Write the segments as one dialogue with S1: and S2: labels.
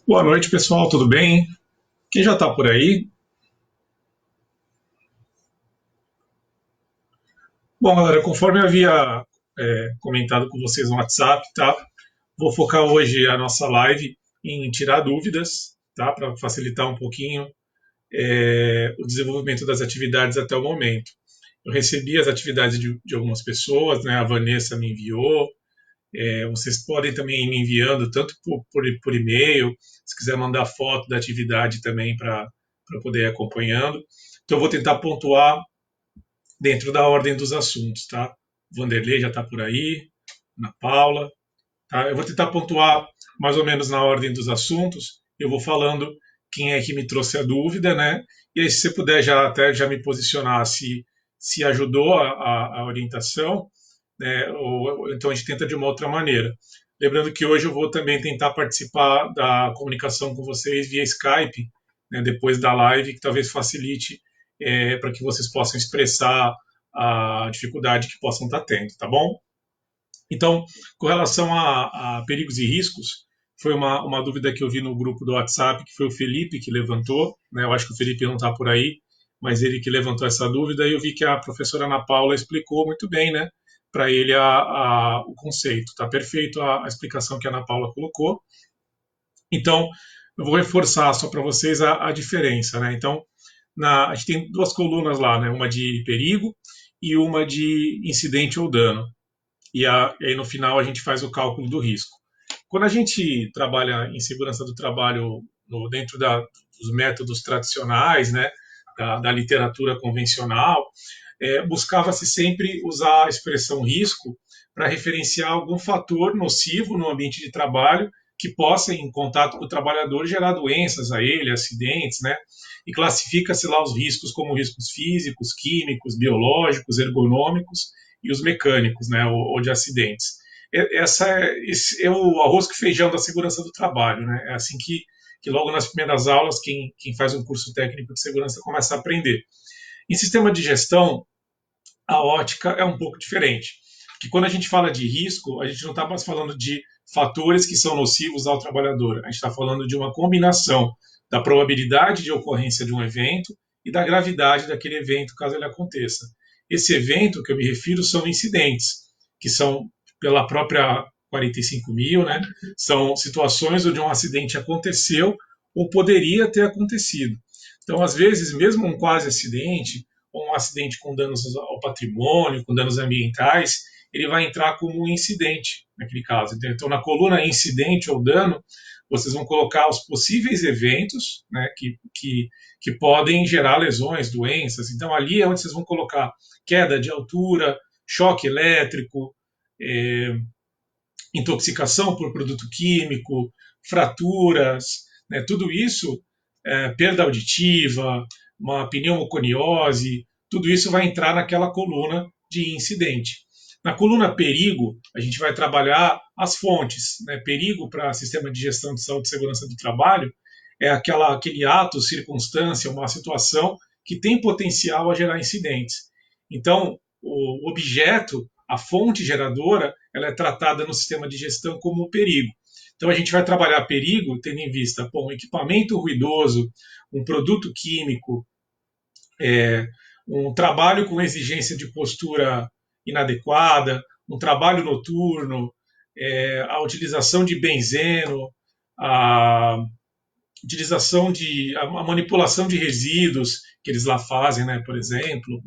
S1: Boa noite, pessoal, tudo bem? Quem já está por aí? Bom, galera, conforme eu havia comentado com vocês no WhatsApp, tá? Vou focar hoje a nossa live em tirar dúvidas, tá? Para facilitar um pouquinho o desenvolvimento das atividades até o momento. Eu recebi as atividades de algumas pessoas, né? A Vanessa me enviou. Vocês podem também ir me enviando tanto por e-mail, se quiser mandar foto da atividade também para poder ir acompanhando. Então, eu vou tentar pontuar dentro da ordem dos assuntos, tá? O Vanderlei já está por aí, Ana Paula, tá? Eu vou tentar pontuar mais ou menos na ordem dos assuntos. Eu vou falando quem é que me trouxe a dúvida, né? E aí, se você puder já me posicionar se ajudou a orientação, né? Ou então a gente tenta de uma outra maneira. Lembrando que hoje eu vou também tentar participar da comunicação com vocês via Skype, né, depois da live, que talvez facilite para que vocês possam expressar a dificuldade que possam estar tendo, tá bom? Então, com relação a perigos e riscos, foi uma dúvida que eu vi no grupo do WhatsApp, que foi o Felipe que levantou, né? Eu acho que o Felipe não está por aí, mas ele que levantou essa dúvida, e eu vi que a professora Ana Paula explicou muito bem, né, para ele o conceito. Está perfeito a explicação que a Ana Paula colocou. Então, eu vou reforçar só para vocês a diferença, né? Então, a gente tem duas colunas lá, né? Uma de perigo e uma de incidente ou dano. E aí no final a gente faz o cálculo do risco. Quando a gente trabalha em segurança do trabalho dentro dos métodos tradicionais, né, da literatura convencional, buscava-se sempre usar a expressão risco para referenciar algum fator nocivo no ambiente de trabalho que possa, em contato com o trabalhador, gerar doenças a ele, acidentes, né? E classifica-se lá os riscos como riscos físicos, químicos, biológicos, ergonômicos e os mecânicos, né, ou de acidentes. Esse é o arroz com feijão da segurança do trabalho, né? É assim que logo nas primeiras aulas, quem faz um curso técnico de segurança começa a aprender. Em sistema de gestão, a ótica é um pouco diferente. Porque quando a gente fala de risco, a gente não está mais falando de fatores que são nocivos ao trabalhador. A gente está falando de uma combinação da probabilidade de ocorrência de um evento e da gravidade daquele evento, caso ele aconteça. Esse evento que eu me refiro são incidentes, que são, pela própria 45.000, né, são situações onde um acidente aconteceu ou poderia ter acontecido. Então, às vezes, mesmo um quase acidente, ou um acidente com danos ao patrimônio, com danos ambientais, ele vai entrar como um incidente naquele caso. Então, na coluna incidente ou dano, vocês vão colocar os possíveis eventos, né, que podem gerar lesões, doenças. Então, ali é onde vocês vão colocar queda de altura, choque elétrico, intoxicação por produto químico, fraturas, né, tudo isso, perda auditiva, uma pneumoconiose, tudo isso vai entrar naquela coluna de incidente. Na coluna perigo, a gente vai trabalhar as fontes. Né? Perigo para sistema de gestão de saúde e segurança do trabalho é aquele ato, circunstância, uma situação que tem potencial a gerar incidentes. Então, o objeto, a fonte geradora, ela é tratada no sistema de gestão como perigo. Então, a gente vai trabalhar perigo tendo em vista um equipamento ruidoso, um produto químico, um trabalho com exigência de postura inadequada, um trabalho noturno, a utilização de benzeno, a a manipulação de resíduos que eles lá fazem, né, por exemplo,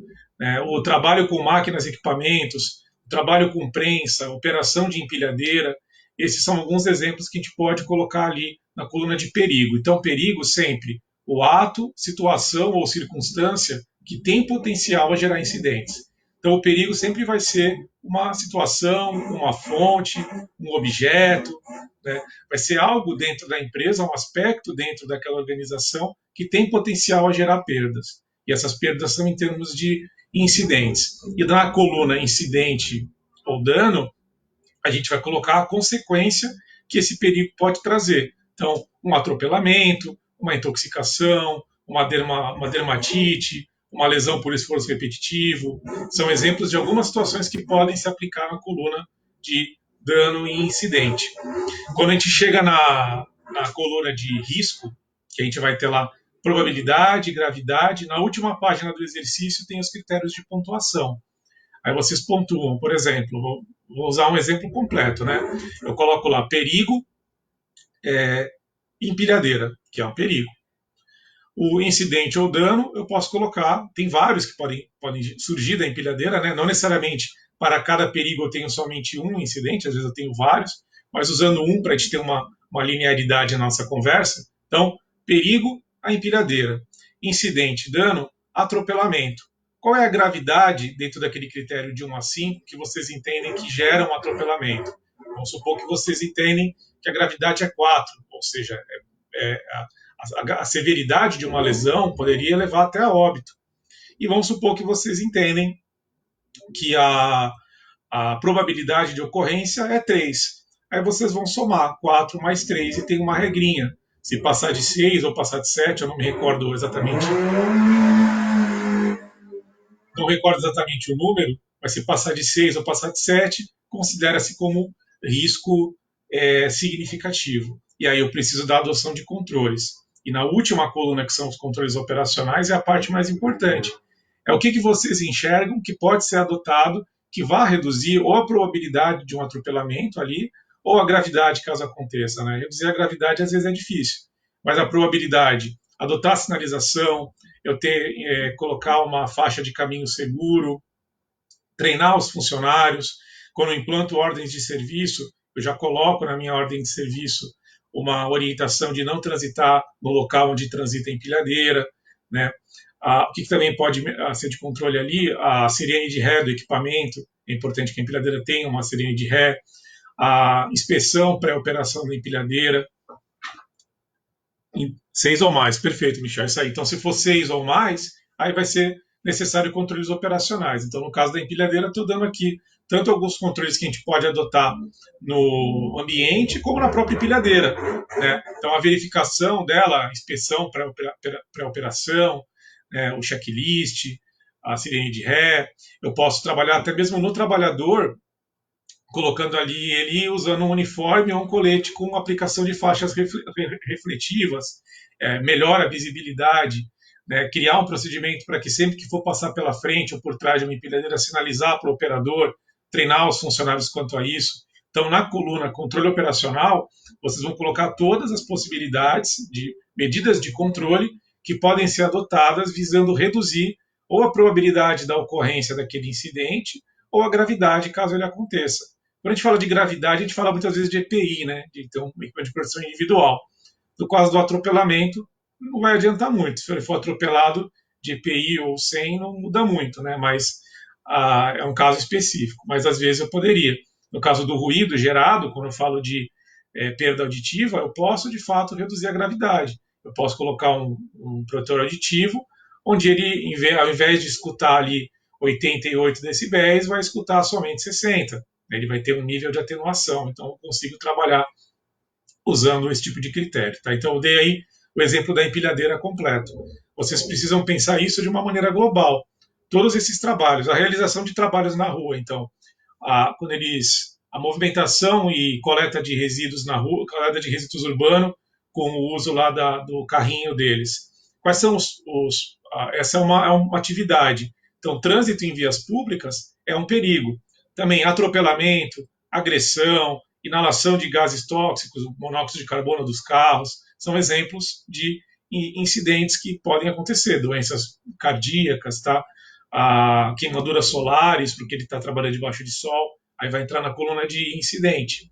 S1: o trabalho com máquinas e equipamentos, o trabalho com prensa, operação de empilhadeira. Esses são alguns exemplos que a gente pode colocar ali na coluna de perigo. Então, perigo sempre o ato, situação ou circunstância que tem potencial a gerar incidentes. Então, o perigo sempre vai ser uma situação, uma fonte, um objeto, né? Vai ser algo dentro da empresa, um aspecto dentro daquela organização que tem potencial a gerar perdas. E essas perdas são em termos de incidentes. E na coluna incidente ou dano, a gente vai colocar a consequência que esse perigo pode trazer. Então, um atropelamento, uma intoxicação, uma dermatite, uma lesão por esforço repetitivo, são exemplos de algumas situações que podem se aplicar na coluna de dano e incidente. Quando a gente chega na coluna de risco, que a gente vai ter lá probabilidade, gravidade, na última página do exercício tem os critérios de pontuação. Aí vocês pontuam, por exemplo, vou usar um exemplo completo, né? Eu coloco lá perigo, empilhadeira, que é um perigo. O incidente ou dano, eu posso colocar, tem vários que podem surgir da empilhadeira, né? Não necessariamente para cada perigo eu tenho somente um incidente, às vezes eu tenho vários, mas usando um para a gente ter uma linearidade na nossa conversa. Então, perigo, a empilhadeira. Incidente, dano, atropelamento. Qual é a gravidade dentro daquele critério de 1 a 5 que vocês entendem que gera um atropelamento? Vamos supor que vocês entendem que a gravidade é 4, ou seja, a severidade de uma lesão poderia levar até a óbito. E vamos supor que vocês entendem que a probabilidade de ocorrência é 3. Aí vocês vão somar 4 mais 3 e tem uma regrinha. Se passar de 6 ou passar de 7, eu não me recordo exatamente. Não recordo exatamente o número, mas se passar de 6 ou passar de 7, considera-se como risco significativo. E aí eu preciso da adoção de controles. E na última coluna, que são os controles operacionais, é a parte mais importante. É o que vocês enxergam que pode ser adotado, que vá reduzir ou a probabilidade de um atropelamento ali, ou a gravidade, caso aconteça. Né? Reduzir a gravidade às vezes é difícil, mas a probabilidade, adotar a sinalização, colocar uma faixa de caminho seguro, treinar os funcionários. Quando eu implanto ordens de serviço, eu já coloco na minha ordem de serviço uma orientação de não transitar no local onde transita a empilhadeira, né? O que também pode ser de controle ali, a sirene de ré do equipamento, é importante que a empilhadeira tenha uma sirene de ré, a inspeção pré-operação da empilhadeira, 6 ou mais, perfeito, Michel, isso aí. Então, se for 6 ou mais, aí vai ser necessário controles operacionais. Então, no caso da empilhadeira, estou dando aqui tanto alguns controles que a gente pode adotar no ambiente, como na própria empilhadeira. Né? Então, a verificação dela, a inspeção pré-operação, o checklist, a sirene de ré. Eu posso trabalhar até mesmo no trabalhador, colocando ali ele usando um uniforme ou um colete com aplicação de faixas refletivas, melhora a visibilidade, né, criar um procedimento para que sempre que for passar pela frente ou por trás de uma empilhadeira, sinalizar para o operador, treinar os funcionários quanto a isso. Então, na coluna controle operacional, vocês vão colocar todas as possibilidades de medidas de controle que podem ser adotadas visando reduzir ou a probabilidade da ocorrência daquele incidente ou a gravidade, caso ele aconteça. Quando a gente fala de gravidade, a gente fala muitas vezes de EPI, né? De ter um equipamento de proteção individual. No caso do atropelamento, não vai adiantar muito. Se ele for atropelado de EPI ou sem, não muda muito, né? Mas é um caso específico. Mas às vezes eu poderia. No caso do ruído gerado, quando eu falo de perda auditiva, eu posso de fato reduzir a gravidade. Eu posso colocar um protetor auditivo, onde ele, ao invés de escutar ali 88 decibéis, vai escutar somente 60. Ele vai ter um nível de atenuação. Então, eu consigo trabalhar usando esse tipo de critério. Tá? Então, eu dei aí o exemplo da empilhadeira completo. Vocês precisam pensar isso de uma maneira global. Todos esses trabalhos, a realização de trabalhos na rua, então, quando a movimentação e coleta de resíduos na rua, coleta de resíduos urbanos, com o uso lá do carrinho deles. Quais são essa é uma atividade. Então, trânsito em vias públicas é um perigo. Também atropelamento, agressão, inalação de gases tóxicos, monóxido de carbono dos carros, são exemplos de incidentes que podem acontecer, doenças cardíacas, tá? Queimaduras solares, porque ele está trabalhando debaixo de sol, aí vai entrar na coluna de incidente.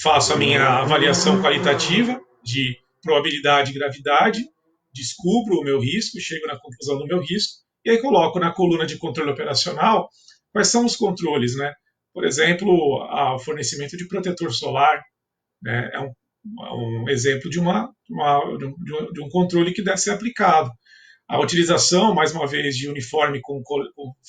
S1: Faço a minha avaliação qualitativa de probabilidade e gravidade, descubro o meu risco, chego na conclusão do meu risco, e aí coloco na coluna de controle operacional quais são os controles, né? Por exemplo, o fornecimento de protetor solar, né? É um exemplo de um controle que deve ser aplicado. A utilização, mais uma vez, de uniforme com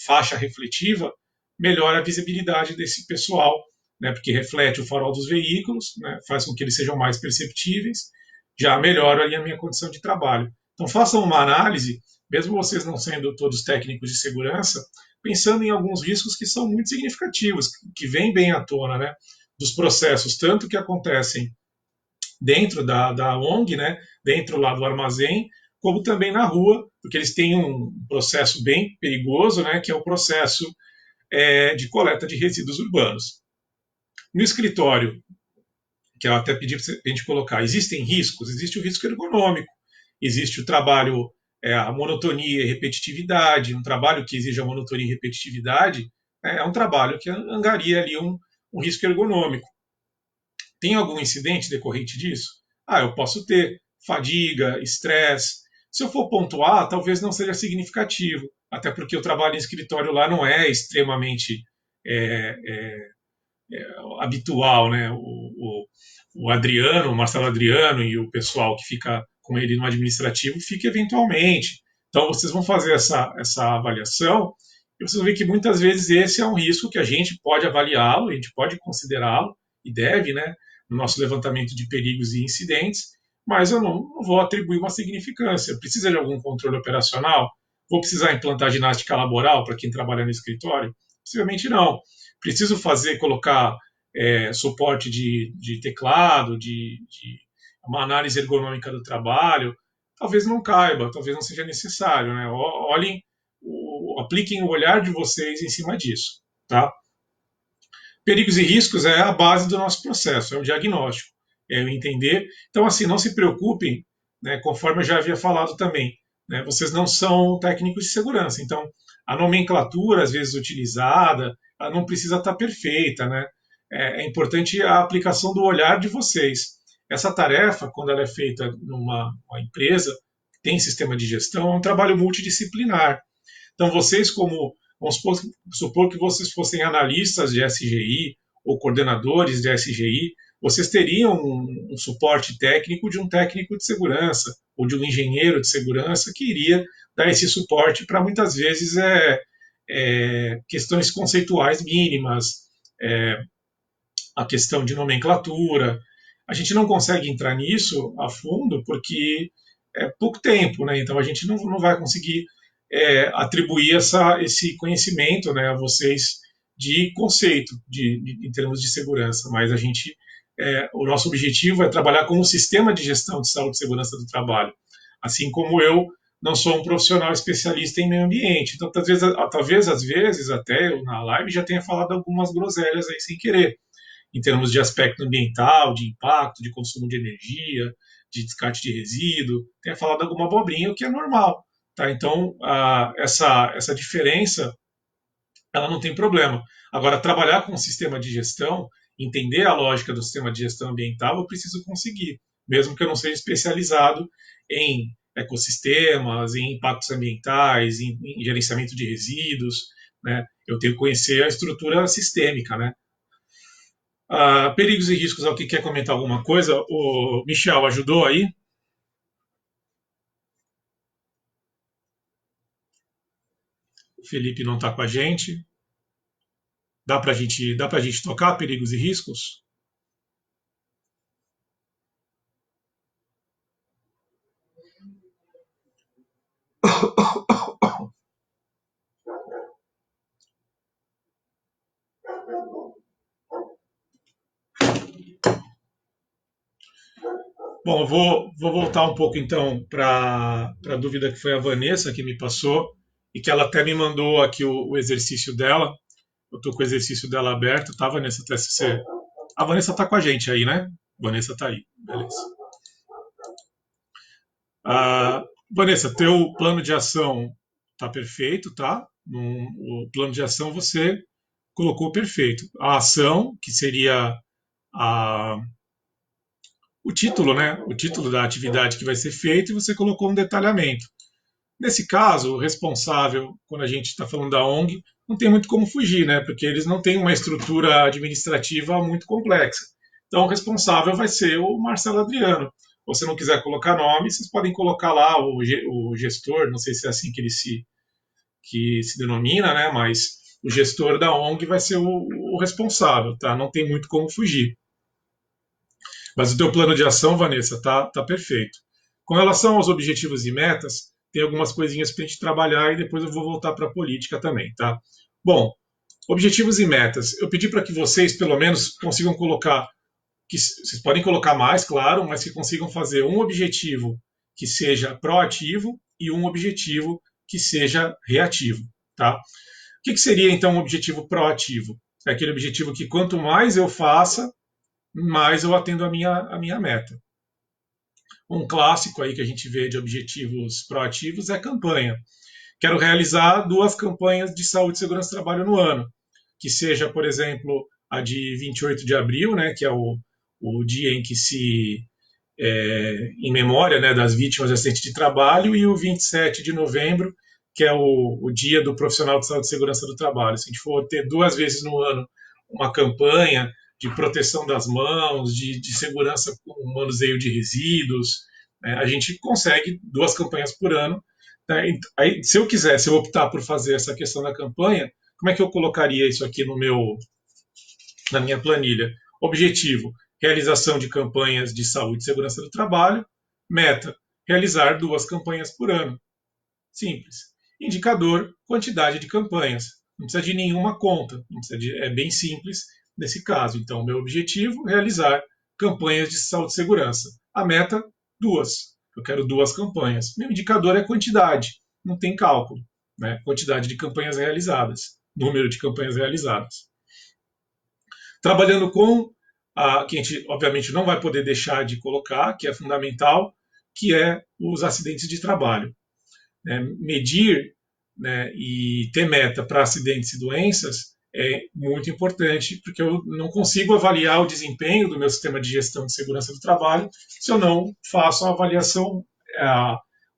S1: faixa refletiva melhora a visibilidade desse pessoal, né? Porque reflete o farol dos veículos, né? Faz com que eles sejam mais perceptíveis, já melhora ali a minha condição de trabalho. Então, façam uma análise mesmo vocês não sendo todos técnicos de segurança, pensando em alguns riscos que são muito significativos, que vêm bem à tona, né, dos processos, tanto que acontecem dentro da ONG, né, dentro lá do armazém, como também na rua, porque eles têm um processo bem perigoso, né, que é o processo de coleta de resíduos urbanos. No escritório, que eu até pedi para a gente colocar, existem riscos? Existe o risco ergonômico, existe o trabalho, a monotonia e repetitividade, um trabalho que exige a monotonia e repetitividade é um trabalho que angaria ali um risco ergonômico. Tem algum incidente decorrente disso? Eu posso ter fadiga, estresse. Se eu for pontuar, talvez não seja significativo, até porque o trabalho em escritório lá não é extremamente é, é, habitual, né? O Adriano, o Marcelo Adriano e o pessoal que fica com ele no administrativo fica eventualmente. Então vocês vão fazer essa avaliação e vocês vão ver que muitas vezes esse é um risco que a gente pode avaliá-lo, a gente pode considerá-lo e deve, né, no nosso levantamento de perigos e incidentes, mas eu não vou atribuir uma significância. Precisa de algum controle operacional? Vou precisar implantar ginástica laboral para quem trabalha no escritório? Possivelmente não. Preciso colocar suporte de teclado, de uma análise ergonômica do trabalho? Talvez não caiba, talvez não seja necessário, né? Olhem, apliquem o olhar de vocês em cima disso, tá? Perigos e riscos é a base do nosso processo, é o diagnóstico, é o entender. Então, assim, não se preocupem, né, conforme eu já havia falado também, né, vocês não são técnicos de segurança, então a nomenclatura, às vezes utilizada, ela não precisa estar perfeita, né? É importante a aplicação do olhar de vocês. Essa tarefa, quando ela é feita numa empresa que tem sistema de gestão, é um trabalho multidisciplinar. Então, vocês, vamos supor que vocês fossem analistas de SGI ou coordenadores de SGI, vocês teriam um suporte técnico de um técnico de segurança ou de um engenheiro de segurança que iria dar esse suporte para muitas vezes questões conceituais mínimas, a questão de nomenclatura. A gente não consegue entrar nisso a fundo porque é pouco tempo, né? Então a gente não vai conseguir atribuir esse conhecimento, né, a vocês de conceito em termos de segurança, mas o nosso objetivo é trabalhar com um sistema de gestão de saúde e segurança do trabalho, assim como eu não sou um profissional especialista em meio ambiente, então talvez às vezes até eu na live já tenha falado algumas groselhas aí sem querer, em termos de aspecto ambiental, de impacto, de consumo de energia, de descarte de resíduo, tenha falado alguma abobrinha, o que é normal. Tá? Então, essa diferença ela não tem problema. Agora, trabalhar com o sistema de gestão, entender a lógica do sistema de gestão ambiental, eu preciso conseguir, mesmo que eu não seja especializado em ecossistemas, em impactos ambientais, em gerenciamento de resíduos, né? Eu tenho que conhecer a estrutura sistêmica, né? Perigos e riscos, alguém quer comentar alguma coisa? O Michel ajudou aí? O Felipe não está com a gente. Dá pra gente tocar perigos e riscos? Bom, eu vou voltar um pouco então para a dúvida que foi a Vanessa que me passou e que ela até me mandou aqui o exercício dela. Eu estou com o exercício dela aberto, tá, Vanessa? Até se você... A Vanessa está com a gente aí, né? Vanessa está aí, beleza. Vanessa, teu plano de ação está perfeito, tá? O plano de ação você colocou perfeito. A ação, que seria a, o título, né? O título da atividade que vai ser feita, e você colocou um detalhamento. Nesse caso, o responsável, quando a gente está falando da ONG, não tem muito como fugir, né? Porque eles não têm uma estrutura administrativa muito complexa. Então, o responsável vai ser o Marcelo Adriano. Ou se não quiser colocar nome, vocês podem colocar lá o gestor, não sei se é assim que se denomina, né? Mas o gestor da ONG vai ser o responsável, tá? Não tem muito como fugir. Mas o teu plano de ação, Vanessa, tá perfeito. Com relação aos objetivos e metas, tem algumas coisinhas para a gente trabalhar e depois eu vou voltar para a política também, tá? Bom, objetivos e metas. Eu pedi para que vocês, pelo menos, consigam colocar, que vocês podem colocar mais, claro, mas que consigam fazer um objetivo que seja proativo e um objetivo que seja reativo, tá? O que seria, então, um objetivo proativo? É aquele objetivo que quanto mais eu faça, mais eu atendo a minha meta. Um clássico aí que a gente vê de objetivos proativos é a campanha. Quero realizar 2 campanhas de saúde e segurança do trabalho no ano, que seja, por exemplo, a de 28 de abril, né, que é o dia em que se, em memória, né, das vítimas de acidente de trabalho, e o 27 de novembro, que é o dia do profissional de saúde e segurança do trabalho. Se a gente for ter 2 vezes no ano uma campanha de proteção das mãos, de segurança com manuseio de resíduos, né, a gente consegue 2 campanhas por ano. Né? Aí, se eu optar por fazer essa questão da campanha, como é que eu colocaria isso aqui na minha planilha? Objetivo: realização de campanhas de saúde e segurança do trabalho. Meta: realizar 2 campanhas por ano. Simples. Indicador: quantidade de campanhas. Não precisa de nenhuma conta. É bem simples nesse caso. Então, meu objetivo: realizar campanhas de saúde e segurança. A meta: 2. Eu quero 2 campanhas. Meu indicador é quantidade. Não tem cálculo. Né? Quantidade de campanhas realizadas. Número de campanhas realizadas. Trabalhando com que a gente, obviamente, não vai poder deixar de colocar, que é fundamental, que é os acidentes de trabalho. Medir, né, e ter meta para acidentes e doenças é muito importante, porque eu não consigo avaliar o desempenho do meu sistema de gestão de segurança do trabalho se eu não faço a avaliação,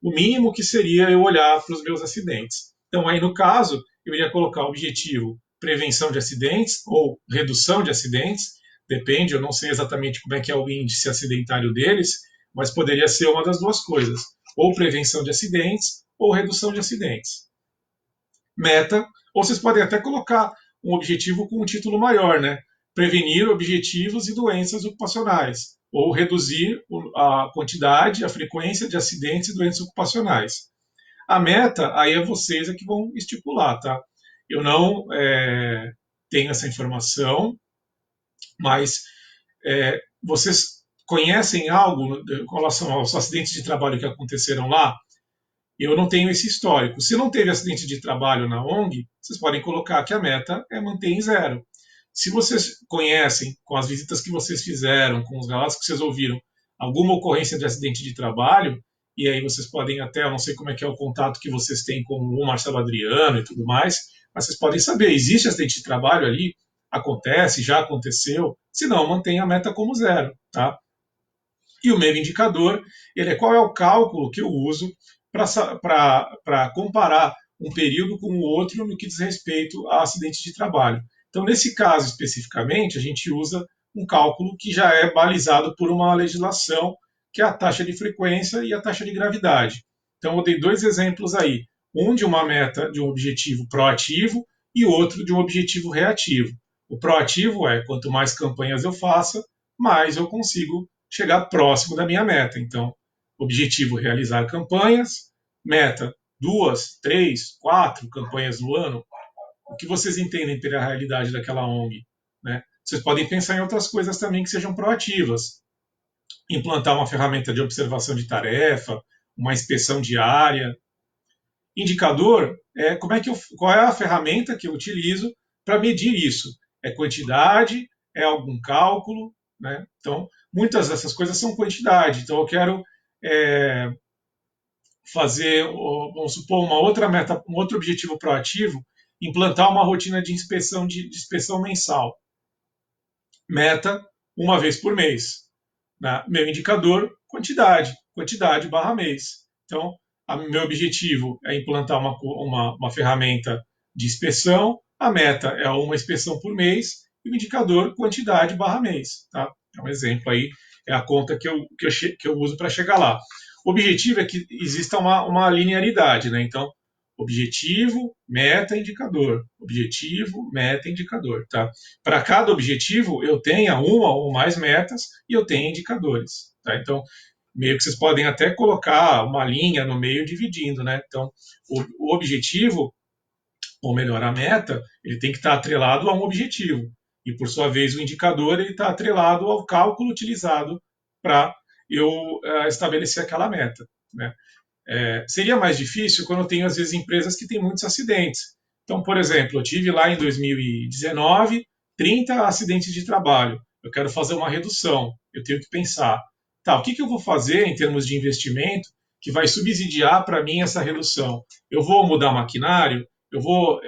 S1: o mínimo que seria eu olhar para os meus acidentes. Então, aí no caso, eu iria colocar o objetivo prevenção de acidentes ou redução de acidentes, depende, eu não sei exatamente como é que é o índice acidentário deles, mas poderia ser uma das 2 coisas, ou prevenção de acidentes ou redução de acidentes. Meta, ou vocês podem até colocar um objetivo com um título maior, né? Prevenir objetivos e doenças ocupacionais, ou reduzir a quantidade, a frequência de acidentes e doenças ocupacionais. A meta, aí é vocês que vão estipular, tá? Eu não tenho essa informação, mas vocês conhecem algo com relação aos acidentes de trabalho que aconteceram lá? Eu não tenho esse histórico. Se não teve acidente de trabalho na ONG, vocês podem colocar que a meta é manter em 0. Se vocês conhecem, com as visitas que vocês fizeram, com os relatos que vocês ouviram, alguma ocorrência de acidente de trabalho, e aí vocês podem até, eu não sei como é que é o contato que vocês têm com o Marcelo Adriano e tudo mais, mas vocês podem saber, existe acidente de trabalho ali? Acontece, já aconteceu? Se não, mantenha a meta como 0, tá? E o meu indicador, qual é o cálculo que eu uso para comparar um período com o outro no que diz respeito a acidentes de trabalho. Então, nesse caso especificamente, a gente usa um cálculo que já é balizado por uma legislação, que é a taxa de frequência e a taxa de gravidade. Então, eu dei 2 exemplos aí, um de uma meta de um objetivo proativo e outro de um objetivo reativo. O proativo é, quanto mais campanhas eu faça, mais eu consigo chegar próximo da minha meta. Então, objetivo: realizar campanhas. Meta: 2, 3, 4 campanhas no ano. O que vocês entendem pela realidade daquela ONG? Né? Vocês podem pensar em outras coisas também que sejam proativas. Implantar uma ferramenta de observação de tarefa, uma inspeção diária. Indicador qual é a ferramenta que eu utilizo para medir isso? É quantidade? É algum cálculo? Né? Então, muitas dessas coisas são quantidade. Então, eu quero fazer, vamos supor, uma outra meta, um outro objetivo proativo, implantar uma rotina de inspeção mensal. Meta: 1 vez por mês. Né? Meu indicador: quantidade barra mês. Então, meu objetivo é implantar uma ferramenta de inspeção, a meta é 1 inspeção por mês, e o indicador: quantidade barra mês. Tá? É um exemplo aí, é a conta que eu uso para chegar lá. O objetivo é que exista uma linearidade, né? Então, objetivo, meta, indicador. Objetivo, meta, indicador. Tá? Para cada objetivo, eu tenha uma ou mais metas e eu tenha indicadores. Tá? Então, meio que vocês podem até colocar uma linha no meio dividindo, né? Então, o objetivo, ou melhor, a meta, ele tem que estar atrelado a um objetivo. E, por sua vez, o indicador ele está atrelado ao cálculo utilizado para eu estabelecer aquela meta, né? Seria mais difícil quando eu tenho, às vezes, empresas que têm muitos acidentes. Então, por exemplo, eu tive lá em 2019 30 acidentes de trabalho. Eu quero fazer uma redução. Eu tenho que pensar, tá, o que eu vou fazer em termos de investimento que vai subsidiar para mim essa redução? Eu vou mudar maquinário? Eu vou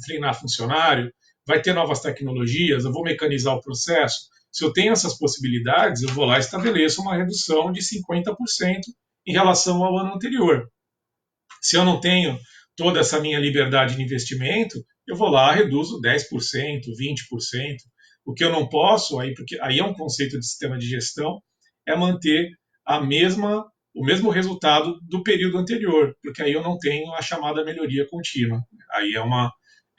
S1: treinar funcionário? Vai ter novas tecnologias? Eu vou mecanizar o processo? Se eu tenho essas possibilidades, eu vou lá e estabeleço uma redução de 50% em relação ao ano anterior. Se eu não tenho toda essa minha liberdade de investimento, eu vou lá, reduzo 10%, 20%. O que eu não posso, porque aí é um conceito de sistema de gestão, é manter o mesmo resultado do período anterior, porque aí eu não tenho a chamada melhoria contínua. Aí é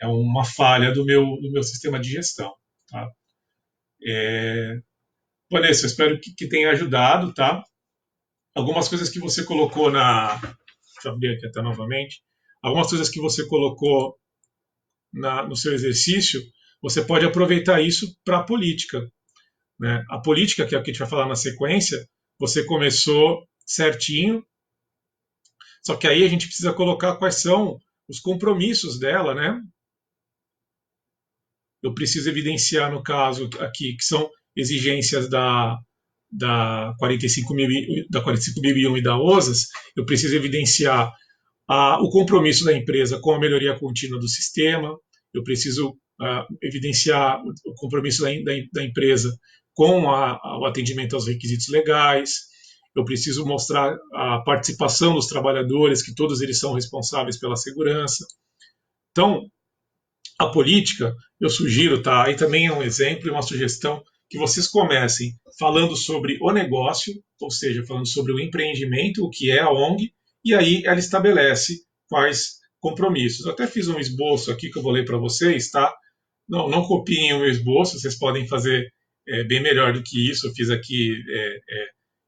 S1: uma falha do meu sistema de gestão. Tá? Vanessa, eu espero que tenha ajudado, tá? Algumas coisas que você colocou deixa eu abrir aqui até novamente. Algumas coisas que você colocou no seu exercício, você pode aproveitar isso para a política. Né? A política, que é o que a gente vai falar na sequência, você começou certinho, só que aí a gente precisa colocar quais são os compromissos dela, né? Eu preciso evidenciar, no caso aqui, que são exigências da 45.001 e da OSAS, eu preciso evidenciar o compromisso da empresa com a melhoria contínua do sistema, eu preciso evidenciar o compromisso da empresa com o atendimento aos requisitos legais, eu preciso mostrar a participação dos trabalhadores, que todos eles são responsáveis pela segurança. Então, a política, eu sugiro, tá? Aí também é um exemplo e uma sugestão que vocês comecem falando sobre o negócio, ou seja, falando sobre o empreendimento, o que é a ONG, e aí ela estabelece quais compromissos. Eu até fiz um esboço aqui que eu vou ler para vocês, tá? Não copiem o meu esboço, vocês podem fazer bem melhor do que isso. Eu fiz aqui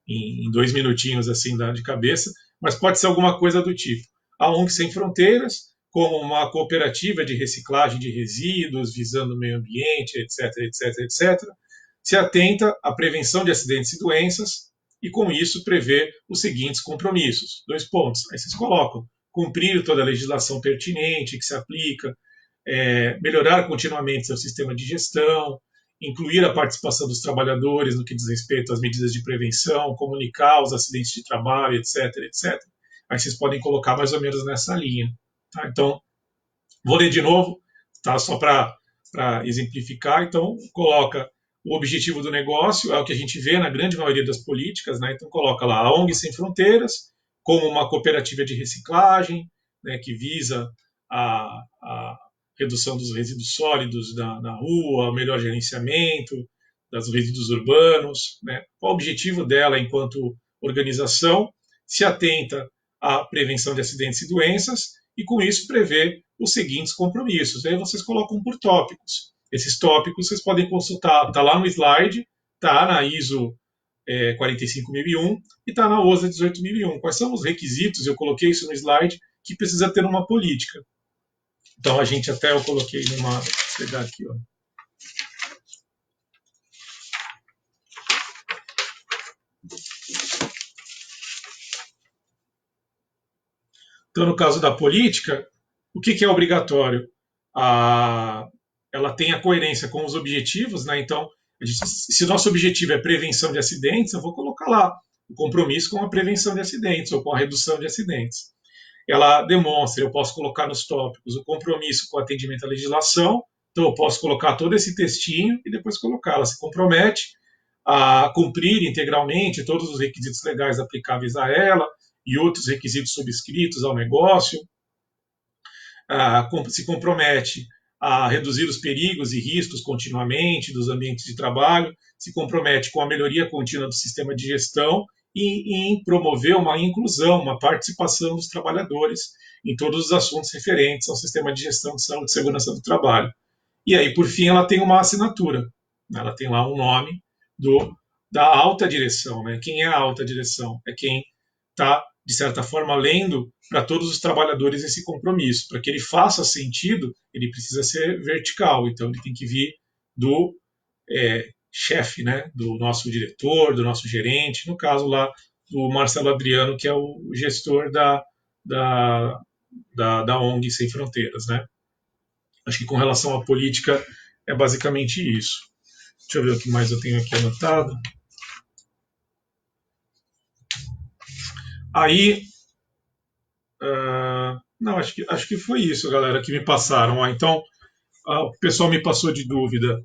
S1: em 2 minutinhos assim de cabeça, mas pode ser alguma coisa do tipo: a ONG Sem Fronteiras, como uma cooperativa de reciclagem de resíduos, visando o meio ambiente, etc, etc, etc, se atenta à prevenção de acidentes e doenças e, com isso, prevê os seguintes compromissos. 2 pontos. Aí vocês colocam: cumprir toda a legislação pertinente que se aplica, melhorar continuamente seu sistema de gestão, incluir a participação dos trabalhadores no que diz respeito às medidas de prevenção, comunicar os acidentes de trabalho, etc, etc. Aí vocês podem colocar mais ou menos nessa linha. Tá? Então, vou ler de novo, tá? Só para exemplificar. Então, coloca o objetivo do negócio, é o que a gente vê na grande maioria das políticas, né? Então, coloca lá a ONG Sem Fronteiras, como uma cooperativa de reciclagem, né, que visa a redução dos resíduos sólidos na rua, o melhor gerenciamento dos resíduos urbanos. Né? Qual o objetivo dela enquanto organização? Se atenta à prevenção de acidentes e doenças e, com isso, prevê os seguintes compromissos. Aí vocês colocam por tópicos. Esses tópicos vocês podem consultar, está lá no slide, está na ISO 45001 e está na OSA 18001. Quais são os requisitos? Eu coloquei isso no slide, que precisa ter uma política. Então, eu coloquei numa. Vou pegar aqui, ó. Então, no caso da política, o que é obrigatório? Ela tem a coerência com os objetivos, né? Então, se o nosso objetivo é prevenção de acidentes, eu vou colocar lá o compromisso com a prevenção de acidentes ou com a redução de acidentes. Ela demonstra, eu posso colocar nos tópicos o compromisso com o atendimento à legislação, então eu posso colocar todo esse textinho e depois colocar. Ela se compromete a cumprir integralmente todos os requisitos legais aplicáveis a ela e outros requisitos subscritos ao negócio, se compromete a reduzir os perigos e riscos continuamente dos ambientes de trabalho, se compromete com a melhoria contínua do sistema de gestão e em promover uma inclusão, uma participação dos trabalhadores em todos os assuntos referentes ao sistema de gestão de saúde e segurança do trabalho. E aí, por fim, ela tem uma assinatura. Ela tem lá um nome do da alta direção, né? Quem é a alta direção? É quem está, de certa forma, lendo para todos os trabalhadores esse compromisso. Para que ele faça sentido, ele precisa ser vertical, então ele tem que vir do chefe, né? Do nosso diretor, do nosso gerente, no caso lá do Marcelo Adriano, que é o gestor da, da ONG Sem Fronteiras, né? Acho que com relação à política é basicamente isso. Deixa eu ver o que mais eu tenho aqui anotado. Aí, não, acho que foi isso, galera, que me passaram. Então, o pessoal me passou de dúvida.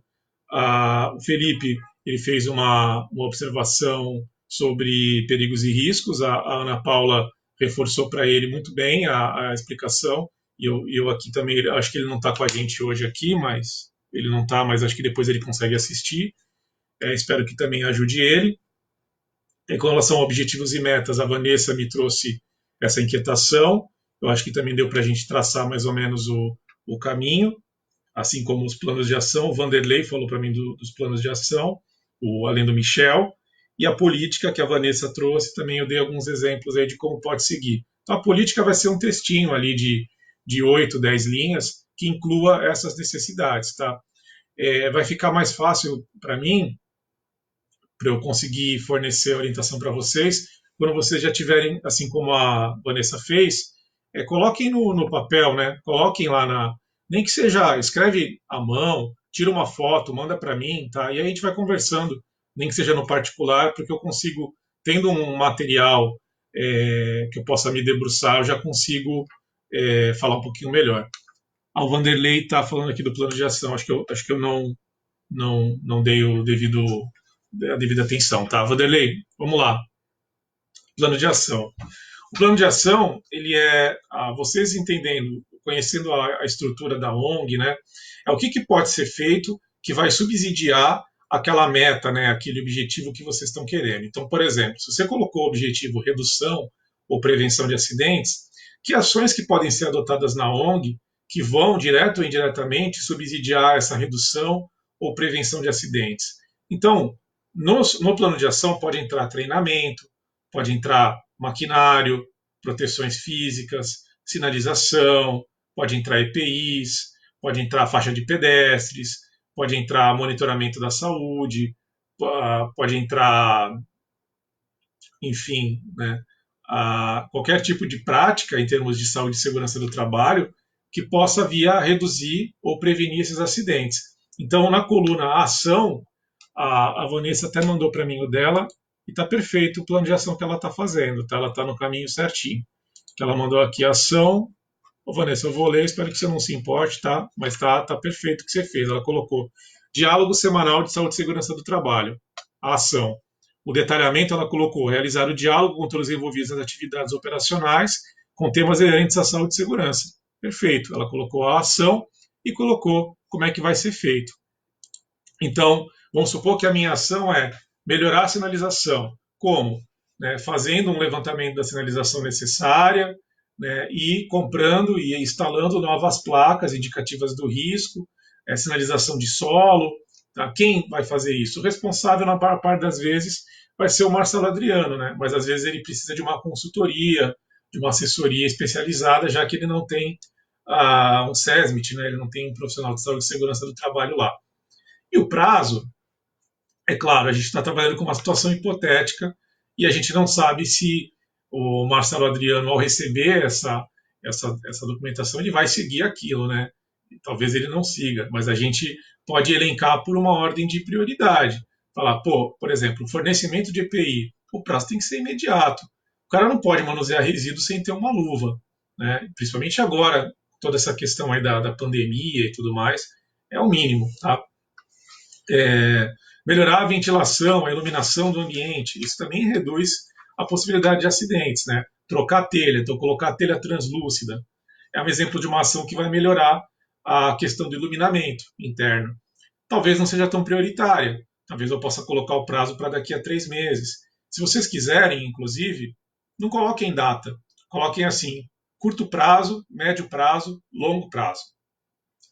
S1: O Felipe ele fez uma observação sobre perigos e riscos. A Ana Paula reforçou para ele muito bem a explicação. E eu aqui também, acho que ele não está com a gente hoje aqui, mas ele não está, mas acho que depois ele consegue assistir. Espero que também ajude ele. Com relação a objetivos e metas, a Vanessa me trouxe essa inquietação. Eu acho que também deu para a gente traçar mais ou menos o caminho, assim como os planos de ação. O Vanderlei falou para mim dos planos de ação, além do Michel. E a política que a Vanessa trouxe, também eu dei alguns exemplos aí de como pode seguir. Então, a política vai ser um textinho ali de 8, 10 linhas que inclua essas necessidades. Tá? Vai ficar mais fácil para mim para eu conseguir fornecer orientação para vocês. Quando vocês já tiverem, assim como a Vanessa fez, coloquem no papel, né? Coloquem lá nem que seja, escreve à mão, tira uma foto, manda para mim, tá? E aí a gente vai conversando, nem que seja no particular, porque eu consigo, tendo um material que eu possa me debruçar, eu já consigo falar um pouquinho melhor. O Vanderlei está falando aqui do plano de ação, acho que eu não dei a devida atenção, tá? Vanderlei, vamos lá. Plano de ação. O plano de ação, ele vocês entendendo, conhecendo a estrutura da ONG, né? É o que pode ser feito que vai subsidiar aquela meta, né? Aquele objetivo que vocês estão querendo. Então, por exemplo, se você colocou o objetivo redução ou prevenção de acidentes, que ações que podem ser adotadas na ONG que vão, direto ou indiretamente, subsidiar essa redução ou prevenção de acidentes? Então, no plano de ação pode entrar treinamento, pode entrar maquinário, proteções físicas, sinalização, pode entrar EPIs, pode entrar faixa de pedestres, pode entrar monitoramento da saúde, pode entrar, enfim, né, qualquer tipo de prática em termos de saúde e segurança do trabalho que possa vir a reduzir ou prevenir esses acidentes. Então, na coluna ação, a Vanessa até mandou para mim o dela e está perfeito o plano de ação que ela está fazendo, tá? Ela está no caminho certinho. Que ela mandou aqui ação. Ô, Vanessa, eu vou ler, espero que você não se importe, tá? Mas tá perfeito o que você fez. Ela colocou diálogo semanal de saúde e segurança do trabalho. A ação. O detalhamento ela colocou realizar o diálogo com todos os envolvidos nas atividades operacionais com temas inerentes à saúde e segurança. Perfeito. Ela colocou a ação e colocou como é que vai ser feito. Então, vamos supor que a minha ação é melhorar a sinalização. Como? Né, fazendo um levantamento da sinalização necessária, né, e comprando e instalando novas placas indicativas do risco, sinalização de solo. Tá? Quem vai fazer isso? O responsável, na maior parte das vezes, vai ser o Marcelo Adriano, né? Mas às vezes ele precisa de uma consultoria, de uma assessoria especializada, já que ele não tem um SESMIT, né? Ele não tem um profissional de saúde e segurança do trabalho lá. E o prazo, é claro, a gente está trabalhando com uma situação hipotética e a gente não sabe se o Marcelo Adriano, ao receber essa documentação, ele vai seguir aquilo, né? Talvez ele não siga, mas a gente pode elencar por uma ordem de prioridade. Falar, por exemplo, fornecimento de EPI, o prazo tem que ser imediato. O cara não pode manusear resíduos sem ter uma luva, né? Principalmente agora, toda essa questão aí da pandemia e tudo mais, é o mínimo, tá? Melhorar a ventilação, a iluminação do ambiente, isso também reduz a possibilidade de acidentes, né? Trocar a telha, então colocar a telha translúcida, é um exemplo de uma ação que vai melhorar a questão do iluminamento interno. Talvez não seja tão prioritária, talvez eu possa colocar o prazo para daqui a 3 meses. Se vocês quiserem, inclusive, não coloquem data, coloquem assim, curto prazo, médio prazo, longo prazo.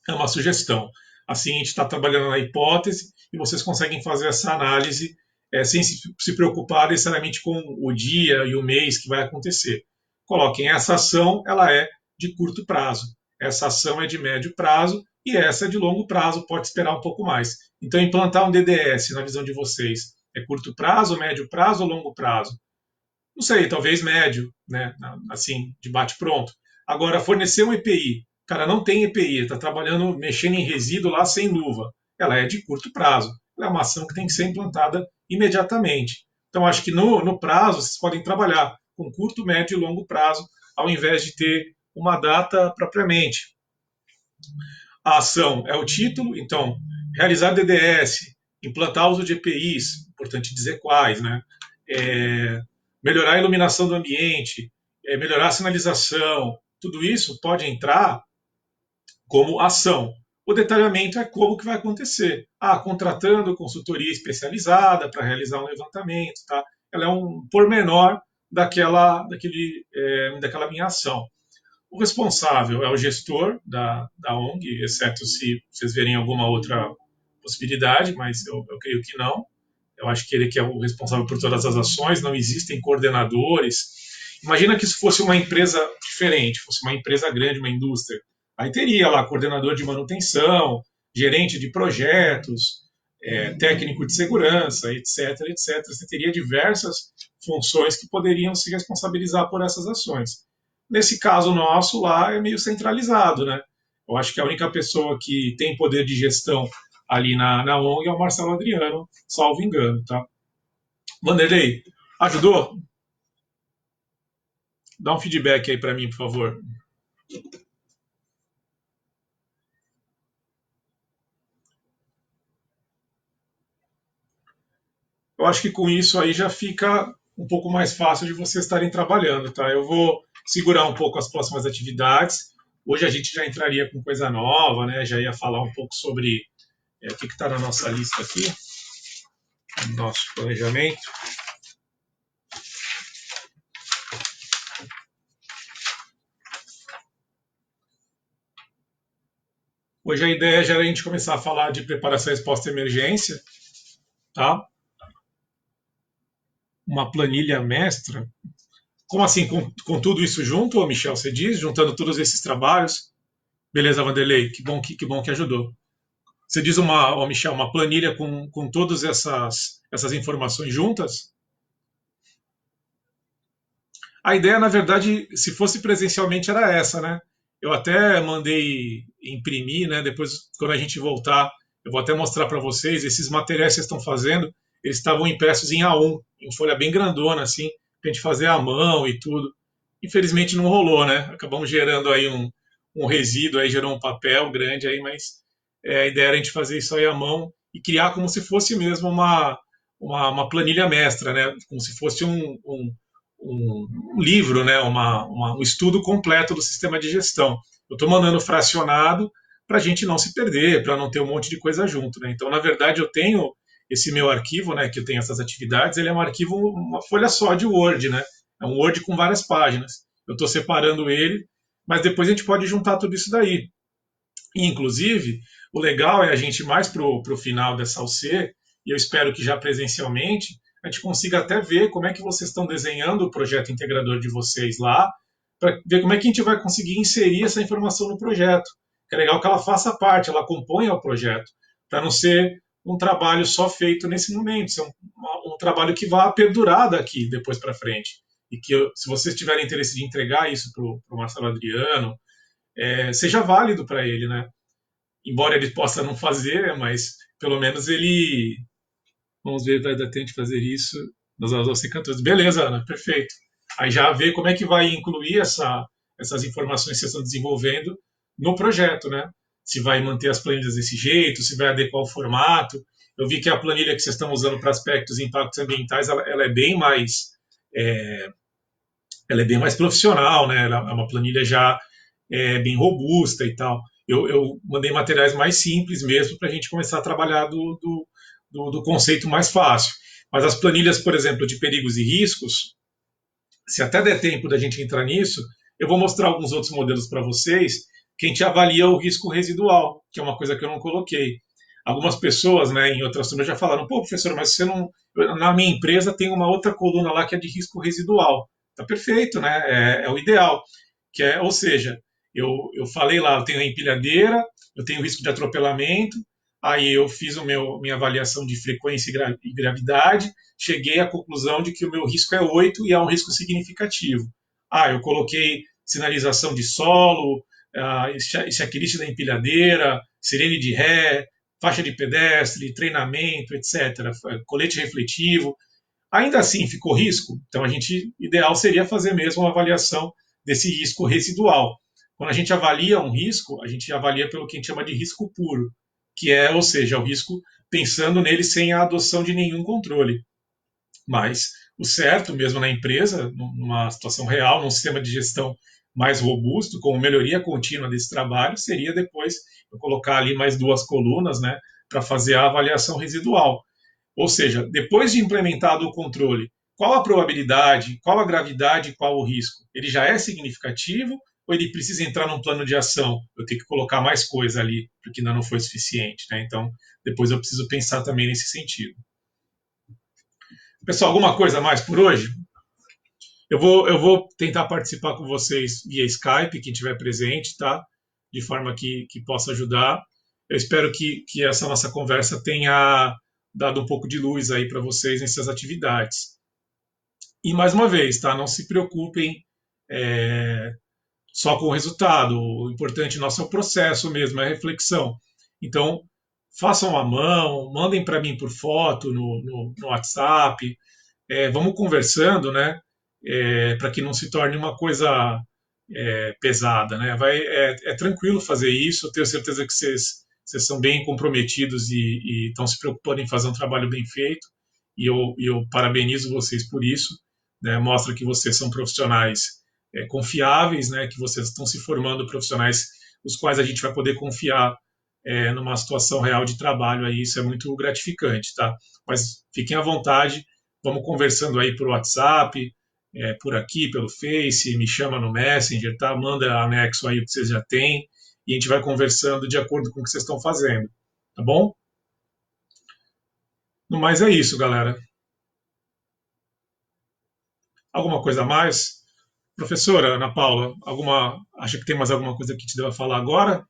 S1: É uma sugestão. Assim, a gente está trabalhando na hipótese e vocês conseguem fazer essa análise sem se preocupar necessariamente com o dia e o mês que vai acontecer. Coloquem essa ação, ela é de curto prazo, essa ação é de médio prazo e essa é de longo prazo, pode esperar um pouco mais. Então, implantar um DDS, na visão de vocês, é curto prazo, médio prazo ou longo prazo? Não sei, talvez médio, né? Assim, de bate-pronto. Agora, fornecer um EPI. O cara não tem EPI, está trabalhando, mexendo em resíduo lá sem luva. Ela é de curto prazo. Ela é uma ação que tem que ser implantada imediatamente. Então, acho que no prazo, vocês podem trabalhar com curto, médio e longo prazo, ao invés de ter uma data propriamente. A ação é o título, então, realizar DDS, implantar uso de EPIs, importante dizer quais, né? Melhorar a iluminação do ambiente, melhorar a sinalização, tudo isso pode entrar como ação. O detalhamento é como que vai acontecer. Contratando consultoria especializada para realizar um levantamento, tá? Ela é um pormenor daquela minha ação. O responsável é o gestor da ONG, exceto se vocês verem alguma outra possibilidade, mas eu creio que não. Eu acho que ele que é o responsável por todas as ações, não existem coordenadores. Imagina que isso fosse uma empresa diferente, fosse uma empresa grande, uma indústria. Aí teria lá coordenador de manutenção, gerente de projetos, técnico de segurança, etc, etc. Você teria diversas funções que poderiam se responsabilizar por essas ações. Nesse caso nosso lá é meio centralizado, né? Eu acho que a única pessoa que tem poder de gestão ali na ONG é o Marcelo Adriano, salvo engano, tá? Vanderlei, ajudou? Dá um feedback aí para mim, por favor. Eu acho que com isso aí já fica um pouco mais fácil de vocês estarem trabalhando, tá? Eu vou segurar um pouco as próximas atividades. Hoje a gente já entraria com coisa nova, né? Já ia falar um pouco sobre o que está na nossa lista aqui, no nosso planejamento. Hoje a ideia já era a gente começar a falar de preparações pós-emergência, tá? Uma planilha mestra. Como assim, com tudo isso junto, ô Michel, você diz, juntando todos esses trabalhos? Beleza, Vanderlei, que bom que ajudou. Você diz ô Michel, uma planilha com todas essas informações juntas? A ideia, na verdade, se fosse presencialmente, era essa, né? Eu até mandei imprimir, né? Depois, quando a gente voltar, eu vou até mostrar para vocês. Esses materiais que vocês estão fazendo, eles estavam impressos em A1, em folha bem grandona, assim, para a gente fazer à mão e tudo. Infelizmente não rolou, né? Acabamos gerando aí um resíduo, aí gerou um papel grande aí, mas a ideia era a gente fazer isso aí à mão e criar como se fosse mesmo uma planilha mestra, né? Como se fosse um livro, né? Um estudo completo do sistema de gestão. Eu estou mandando fracionado para a gente não se perder, para não ter um monte de coisa junto, né? Então, na verdade, eu tenho esse meu arquivo, né? Que eu tenho essas atividades, ele é um arquivo, uma folha só de Word, né? É um Word com várias páginas. Eu estou separando ele, mas depois a gente pode juntar tudo isso daí. E, inclusive, o legal é a gente mais para o final dessa UC, e eu espero que já presencialmente, a gente consiga até ver como é que vocês estão desenhando o projeto integrador de vocês lá, para ver como é que a gente vai conseguir inserir essa informação no projeto. É legal que ela faça parte, ela acompanhe o projeto, para não ser um trabalho só feito nesse momento, ser um trabalho que vá perdurar daqui, depois para frente. E que, se vocês tiverem interesse de entregar isso para o Marcelo Adriano, seja válido para ele, né? Embora ele possa não fazer, mas pelo menos ele. Vamos ver, vai dar tempo de fazer isso nas aulas 14. Beleza, Ana, perfeito. Aí já vê como é que vai incluir essas informações que vocês estão desenvolvendo no projeto, né? Se vai manter as planilhas desse jeito, se vai adequar o formato. Eu vi que a planilha que vocês estão usando para aspectos e impactos ambientais, ela é bem mais ela é bem mais profissional, né? Ela é uma planilha já bem robusta e tal. Eu mandei materiais mais simples mesmo para a gente começar a trabalhar do conceito mais fácil. Mas as planilhas, por exemplo, de perigos e riscos, se até der tempo da gente entrar nisso, eu vou mostrar alguns outros modelos para vocês que a gente avalia o risco residual, que é uma coisa que eu não coloquei. Algumas pessoas, né, em outras turmas já falaram, pô, professor, mas você não, na minha empresa tem uma outra coluna lá que é de risco residual. Tá perfeito, né? É o ideal. Ou seja, eu falei lá, eu tenho a empilhadeira, eu tenho risco de atropelamento, aí eu fiz minha avaliação de frequência e gravidade, cheguei à conclusão de que o meu risco é 8 e é um risco significativo. Eu coloquei sinalização de solo, checklist da empilhadeira, sirene de ré, faixa de pedestre, treinamento, etc., colete refletivo. Ainda assim, ficou risco? Então, ideal seria fazer mesmo uma avaliação desse risco residual. Quando a gente avalia um risco, a gente avalia pelo que a gente chama de risco puro, ou seja, o risco pensando nele sem a adoção de nenhum controle. Mas o certo, mesmo na empresa, numa situação real, num sistema de gestão mais robusto, com melhoria contínua desse trabalho, seria depois eu colocar ali mais duas colunas, né, para fazer a avaliação residual. Ou seja, depois de implementado o controle, qual a probabilidade, qual a gravidade, qual o risco? Ele já é significativo ou ele precisa entrar num plano de ação? Eu tenho que colocar mais coisa ali, porque ainda não foi suficiente. Né? Então, depois eu preciso pensar também nesse sentido. Pessoal, alguma coisa a mais por hoje? Eu vou tentar participar com vocês via Skype, quem estiver presente, tá? De forma que possa ajudar. Eu espero que essa nossa conversa tenha dado um pouco de luz aí para vocês nessas atividades. E mais uma vez, tá? Não se preocupem só com o resultado. O importante nosso é o processo mesmo, é a reflexão. Então, façam à mão, mandem para mim por foto no WhatsApp, vamos conversando, né? Para que não se torne uma coisa pesada, né? É tranquilo fazer isso. Eu tenho certeza que vocês são bem comprometidos e estão se preocupando em fazer um trabalho bem feito. E eu parabenizo vocês por isso. Né? Mostra que vocês são profissionais confiáveis, né? Que vocês estão se formando profissionais os quais a gente vai poder confiar numa situação real de trabalho. Aí isso é muito gratificante, tá? Mas fiquem à vontade. Vamos conversando aí por WhatsApp, por aqui, pelo Face, me chama no Messenger, tá? Manda anexo aí o que vocês já têm e a gente vai conversando de acordo com o que vocês estão fazendo, tá bom? No mais é isso, galera. Alguma coisa a mais? Professora Ana Paula, acha que tem mais alguma coisa que te deva falar agora?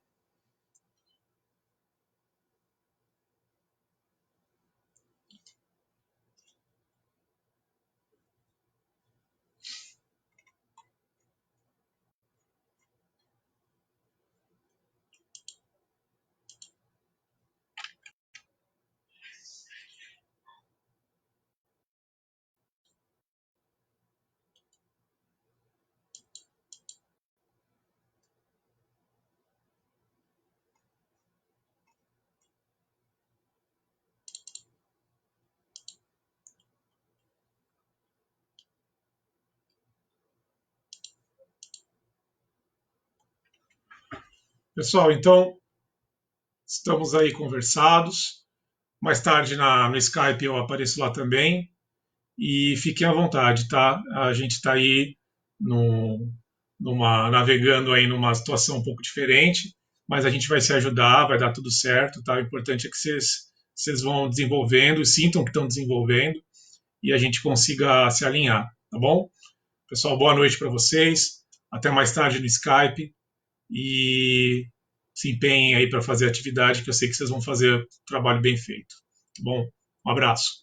S1: Pessoal, então estamos aí conversados. Mais tarde no Skype eu apareço lá também. E fiquem à vontade, tá? A gente está aí no, navegando aí numa situação um pouco diferente, mas a gente vai se ajudar, vai dar tudo certo, tá? O importante é que vocês vão desenvolvendo, sintam que estão desenvolvendo e a gente consiga se alinhar, tá bom? Pessoal, boa noite para vocês. Até mais tarde no Skype e se empenhem aí para fazer a atividade, que eu sei que vocês vão fazer o trabalho bem feito. Tá bom? Um abraço.